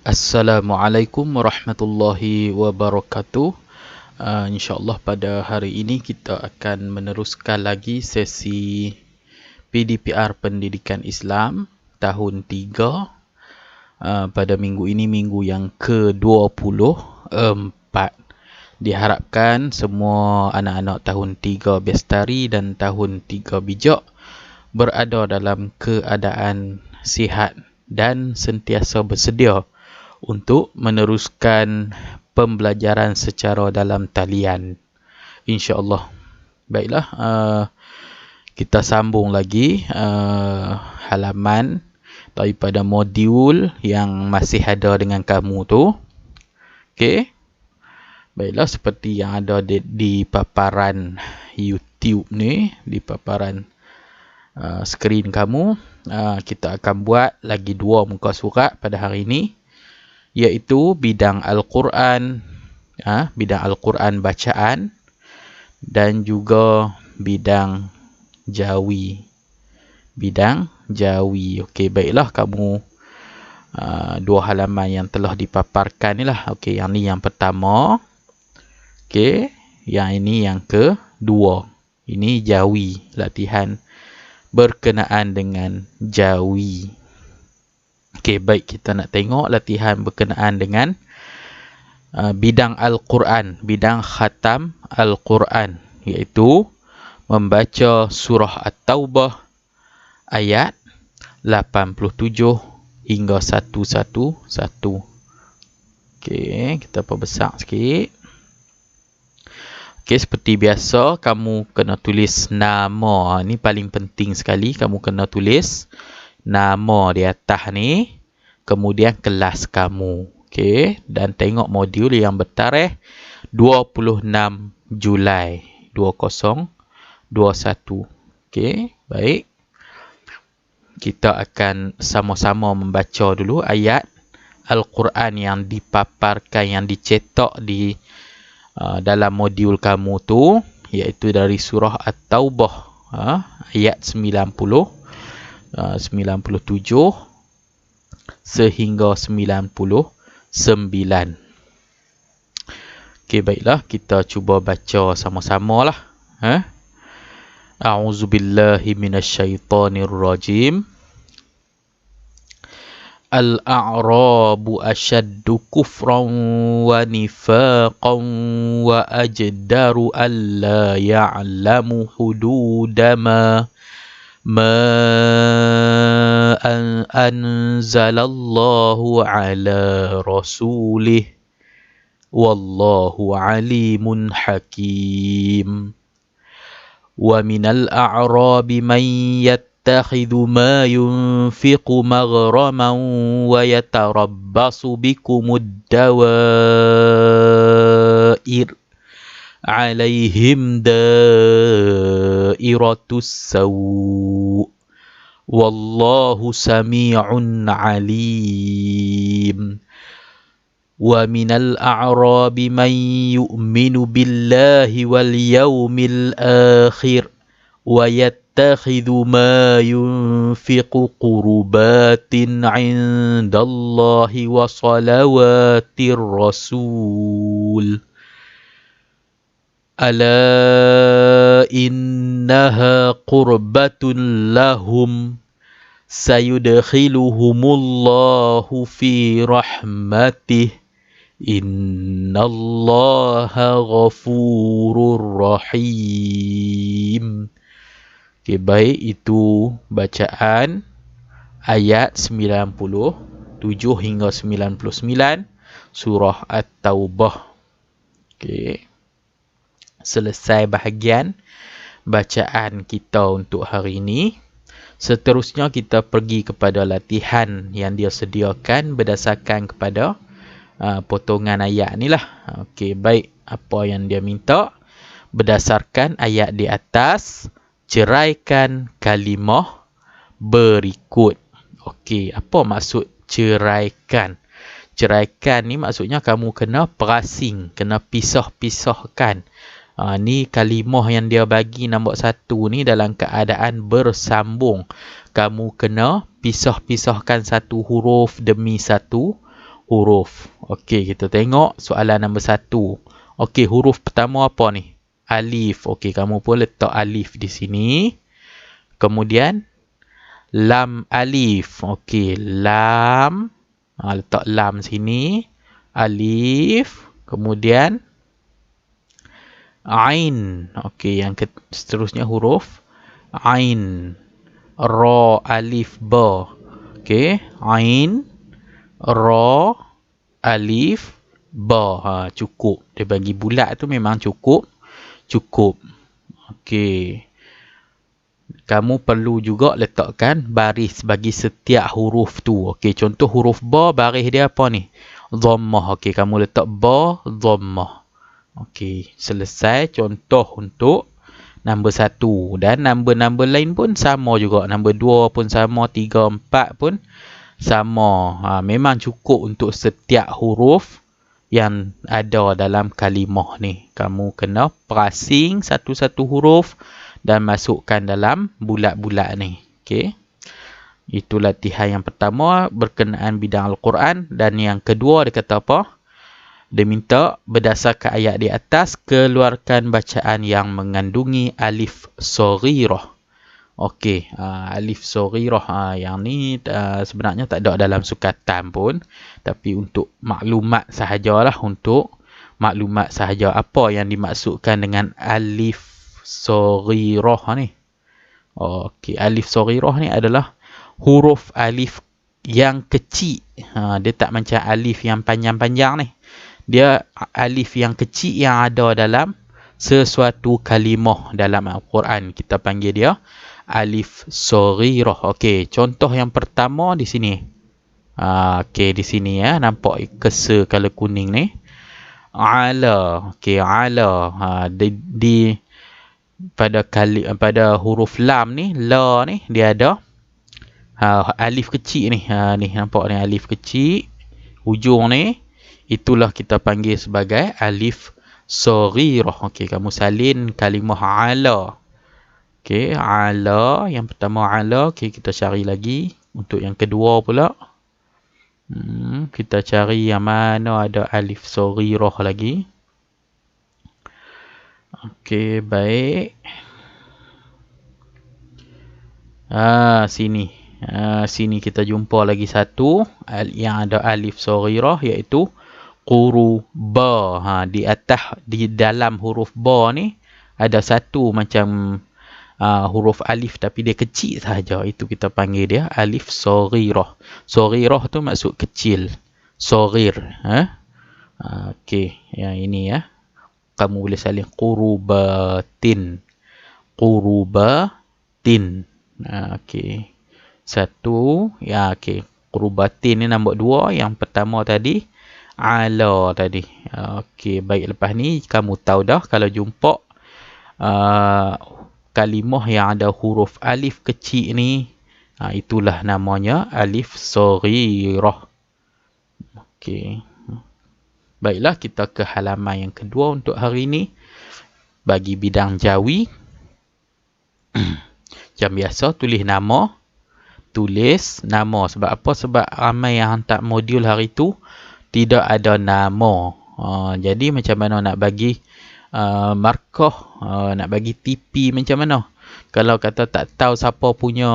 Assalamualaikum warahmatullahi wabarakatuh. InsyaAllah pada hari ini kita akan meneruskan lagi sesi PDPR Pendidikan Islam tahun 3. Pada minggu ini minggu yang ke-24. Diharapkan semua anak-anak tahun 3 Bestari dan tahun 3 Bijak berada dalam keadaan sihat dan sentiasa bersedia untuk meneruskan pembelajaran secara dalam talian, insya-Allah. Baiklah, kita sambung lagi halaman daripada modul yang masih ada dengan kamu tu. Okey. Baiklah, seperti yang ada di paparan YouTube ni, di paparan skrin kamu, kita akan buat lagi 2 muka surat pada hari ini, iaitu bidang Al-Quran, bidang Al-Quran bacaan dan juga bidang Jawi. Okey, baiklah, kamu 2 halaman yang telah dipaparkan ni lah. Okey, yang ni yang pertama. Okey, yang ini yang kedua. Ini Jawi, latihan berkenaan dengan Jawi. Okey, baik, kita nak tengok latihan berkenaan dengan bidang Al-Quran, bidang khatam Al-Quran, iaitu membaca surah At-Taubah ayat 87 hingga 111. Okey, kita perbesar sikit. Okey, seperti biasa kamu kena tulis nama. Ni paling penting sekali, kamu kena tulis nama di atas ni, kemudian kelas kamu. Okey, dan tengok modul yang bertarikh 26 Julai 2021. Okey, baik. Kita akan sama-sama membaca dulu ayat Al-Quran yang dipaparkan, yang dicetak di dalam modul kamu tu, iaitu dari surah At-Taubah ayat 97 sehingga 99. Okey, baiklah, kita cuba baca sama-sama lah. A'udzubillahi minasyaitonirrajim. Al-a'rabu ashaddu kufran wa nifaqan wa ajdaru alla ya'lamu hududama anzalallahu ala rasulih wallahu alimun hakim. Wa minal a'rabi man yattakhidhu ma yunfiqu maghraman wa yatarabbasu bikumud dawair alaihim dairatus sawu wallahu sami'un alim. Wa minal a'rabi man yu'minu billahi wal yawmil akhir wa yattakhidhu ma yunfiqu qurbatin 'indallahi wa salawatir rasul ala innaha qurbatun lahum sayudkhiluhumullahu fi rahmatih innallaha ghafurur rahim. Okey, baik, itu bacaan ayat 97 hingga 99 surah At-Taubah. Okey, selesai bahagian bacaan kita untuk hari ini. Seterusnya kita pergi kepada latihan yang dia sediakan berdasarkan kepada potongan ayat ni lah. Okey, baik, apa yang dia minta? Berdasarkan ayat di atas, ceraikan kalimah berikut. Okey, apa maksud ceraikan? Ceraikan ni maksudnya kamu kena perasing, kena pisah-pisahkan. Ni kalimah yang dia bagi nombor 1 ni dalam keadaan bersambung. Kamu kena pisah-pisahkan satu huruf demi satu huruf. Okey, kita tengok soalan nombor 1. Okey, huruf pertama apa ni? Alif. Okey, kamu pun letak alif di sini. Kemudian lam alif. Okey, lam. Letak lam sini. Alif. Kemudian ain. Okey, yang seterusnya huruf ain. Ra, alif, ba. Okey, ain, ra, alif, ba. Cukup. Dia bagi bulat tu memang cukup. Cukup. Okey. Kamu perlu juga letakkan baris bagi setiap huruf tu. Okey, contoh huruf ba, baris dia apa ni? Dhammah. Okey, kamu letak ba, dhammah. Okey, selesai contoh untuk nombor 1. Dan nombor-nombor lain pun sama juga. Nombor 2 pun sama, 3, 4 pun sama. Memang cukup untuk setiap huruf yang ada dalam kalimah ni. Kamu kena prasing satu-satu huruf dan masukkan dalam bulat-bulat ni. Okey. Itu latihan yang pertama berkenaan bidang Al-Quran. Dan yang kedua dia kata apa? Dia minta berdasarkan ayat di atas, keluarkan bacaan yang mengandungi alif saghirah. Okey, alif saghirah yang ni sebenarnya tak ada dalam sukatan pun, tapi untuk maklumat sahajalah, untuk maklumat sahaja apa yang dimaksudkan dengan alif saghirah ni. Okey, alif saghirah ni adalah huruf alif yang kecil. Dia tak macam alif yang panjang-panjang ni. Dia alif yang kecil yang ada dalam sesuatu kalimah dalam Al-Quran. Kita panggil dia alif saghirah. Okey, contoh yang pertama di sini. Okey, di sini ya, nampak kesa color kuning ni. Ala. Okey, ala. Pada huruf lam ni, la ni, dia ada alif kecil ni. Ni nampak ni alif kecil. Hujung ni, itulah kita panggil sebagai alif saghirah. Okey, kamu salin kalimah ala. Okey, ala. Yang pertama ala. Okey, kita cari lagi. Untuk yang kedua pula. Kita cari yang mana ada alif saghirah lagi. Okey, baik. Sini. Sini kita jumpa lagi satu yang ada alif saghirah, iaitu quruba. Di atas, di dalam huruf ba ni ada satu macam huruf alif tapi dia kecil sahaja. Itu kita panggil dia alif saghirah. Saghirah tu maksud kecil. Saghir. Okey, yang ini ya. Kamu boleh salin qurubatin. Qurubatin. Okey. Satu. Ya, okey. Qurubatin ni nombor 2. Yang pertama tadi ala tadi. Okey, baik. Lepas ni kamu tahu dah kalau jumpa kalimah yang ada huruf alif kecil ni, itulah namanya alif saghirah. Okey. Baiklah, kita ke halaman yang kedua untuk hari ini. Bagi bidang jawi, macam biasa, tulis nama. Tulis nama. Sebab apa? Sebab ramai yang hantar modul hari tu tidak ada nama. Jadi macam mana nak bagi markah, nak bagi TP macam mana? Kalau kata tak tahu siapa punya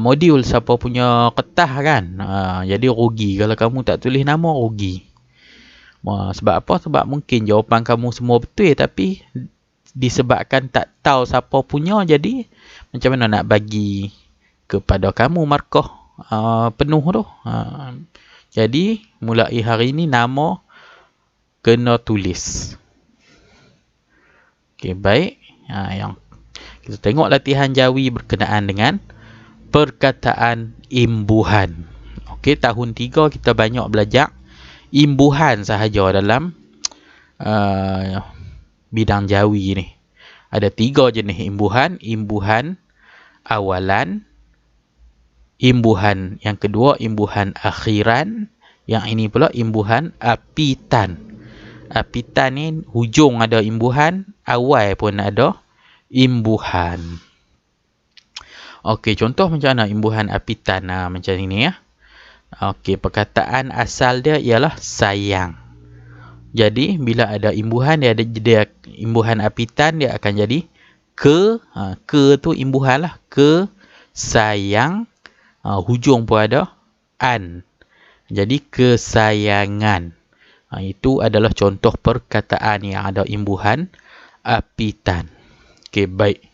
modul, siapa punya kertas kan, jadi rugi. Kalau kamu tak tulis nama, rugi. Sebab apa? Sebab mungkin jawapan kamu semua betul, tapi disebabkan tak tahu siapa punya, jadi macam mana nak bagi kepada kamu markah penuh tu. Jadi mulai hari ini nama kena tulis. Okey, baik. Yang kita tengok latihan jawi berkenaan dengan perkataan imbuhan. Okey, tahun 3 kita banyak belajar imbuhan sahaja dalam bidang jawi ni. Ada 3 jenis imbuhan. Imbuhan awalan, imbuhan yang kedua imbuhan akhiran, yang ini pula imbuhan apitan. Apitan ni hujung ada imbuhan, awal pun ada imbuhan. Okey, contoh macam mana imbuhan apitan? Macam ini ya. Okey, perkataan asal dia ialah sayang. Jadi bila ada imbuhan, dia imbuhan apitan, dia akan jadi ke. Ke tu imbuhan lah. Ke sayang. Hujung pun ada an. Jadi kesayangan. Itu adalah contoh perkataan yang ada imbuhan apitan. Okey, baik.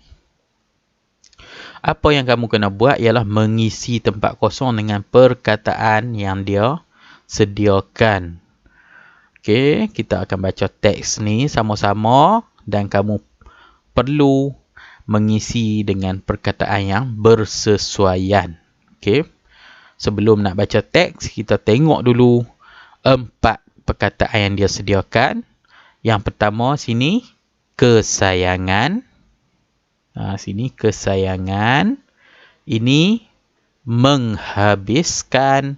Apa yang kamu kena buat ialah mengisi tempat kosong dengan perkataan yang dia sediakan. Okey, kita akan baca teks ni sama-sama dan kamu perlu mengisi dengan perkataan yang bersesuaian. Okey. Sebelum nak baca teks, kita tengok dulu 4 perkataan yang dia sediakan. Yang pertama sini kesayangan. Sini kesayangan. Ini menghabiskan.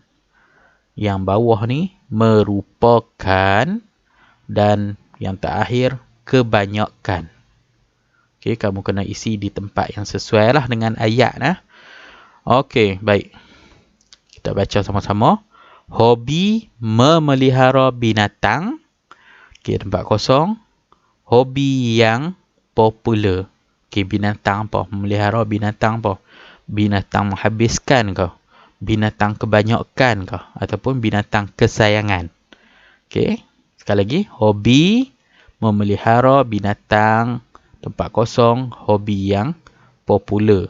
Yang bawah ni merupakan. Dan yang terakhir kebanyakan. Okey, kamu kena isi di tempat yang sesuai lah dengan ayat lah. Okey, baik. Kita baca sama-sama. Hobi memelihara binatang. Okey, tempat kosong. Hobi yang popular. Okey, binatang apa? Memelihara binatang apa? Binatang menghabiskan ke? Binatang kebanyakan ke? Ataupun binatang kesayangan. Okey, sekali lagi. Hobi memelihara binatang. Tempat kosong. Hobi yang popular.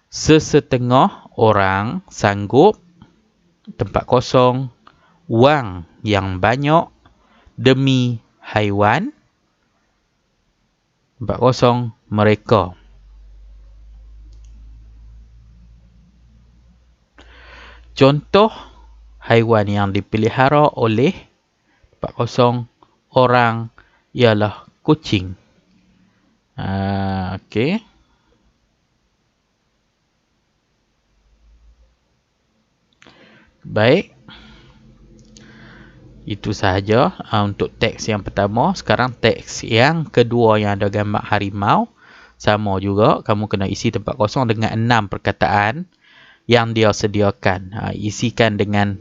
Sesetengah orang sanggup. Tempat kosong. Wang yang banyak demi haiwan. Tempat kosong. Mereka. Contoh haiwan yang dipelihara oleh tempat kosong orang ialah kucing. Okey. Baik. Itu sahaja untuk teks yang pertama. Sekarang teks yang kedua yang ada gambar harimau. Sama juga. Kamu kena isi tempat kosong dengan 6 perkataan yang dia sediakan. Isikan dengan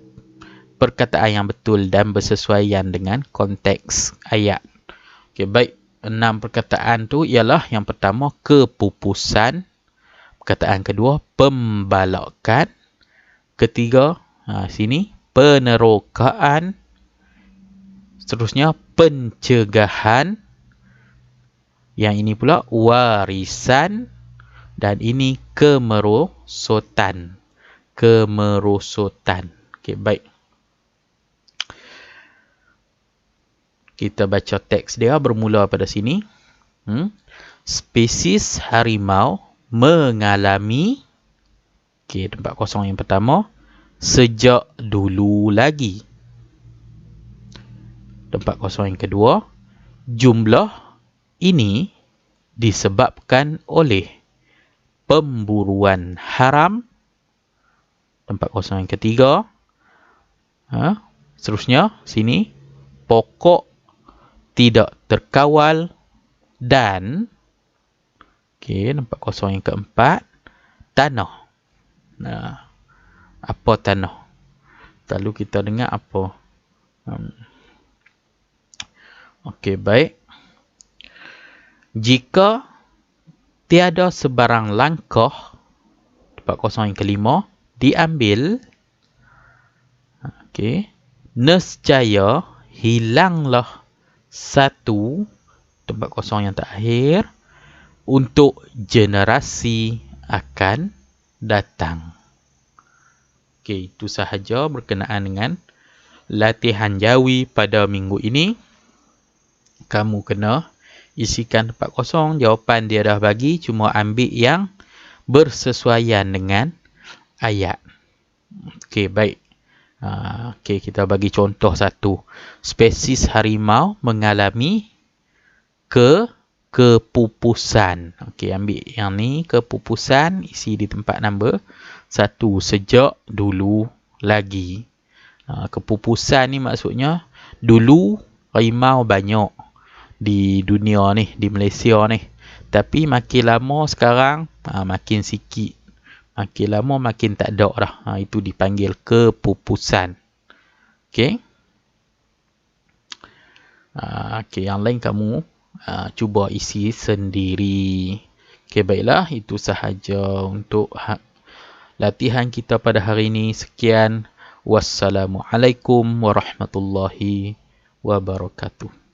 perkataan yang betul dan bersesuaian dengan konteks ayat. Okey, baik. 6 perkataan tu ialah yang pertama kepupusan. Perkataan kedua pembalakan. Ketiga, sini penerokaan. Seterusnya pencegahan. Yang ini pula warisan. Dan ini kemerosotan. Kemerosotan. Okey, baik. Kita baca teks dia bermula pada sini. Spesies harimau mengalami. Okey, tempat kosong yang pertama. Sejak dulu lagi. Tempat kosong yang kedua. Jumlah ini disebabkan oleh pemburuan haram. Tempat kosong yang ketiga. Seterusnya, sini. Pokok tidak terkawal. Dan. Okey, tempat kosong yang keempat. Tanah. Apa tanah? Lalu kita dengar apa? Okey, baik. Jika tiada sebarang langkah, tempat kosong yang kelima, diambil, okey, nescaya hilanglah satu, tempat kosong yang terakhir, untuk generasi akan datang. Okey, itu sahaja berkenaan dengan latihan jawi pada minggu ini. Kamu kena isikan tempat kosong. Jawapan dia dah bagi. Cuma ambil yang bersesuaian dengan ayat. Okey, baik. Okey, kita bagi contoh satu. Spesies harimau mengalami kepupusan. Okey, ambil yang ni. Kepupusan. Isi di tempat nombor 1. Sejak dulu lagi. Kepupusan ni maksudnya dulu harimau banyak di dunia ni, di Malaysia ni. Tapi makin lama sekarang makin sikit. Makin lama makin tak ada dah. Itu dipanggil kepupusan. Okey. Okey, yang lain kamu cuba isi sendiri. Okey, baiklah. Itu sahaja untuk latihan kita pada hari ini. Sekian. Wassalamualaikum warahmatullahi wabarakatuh.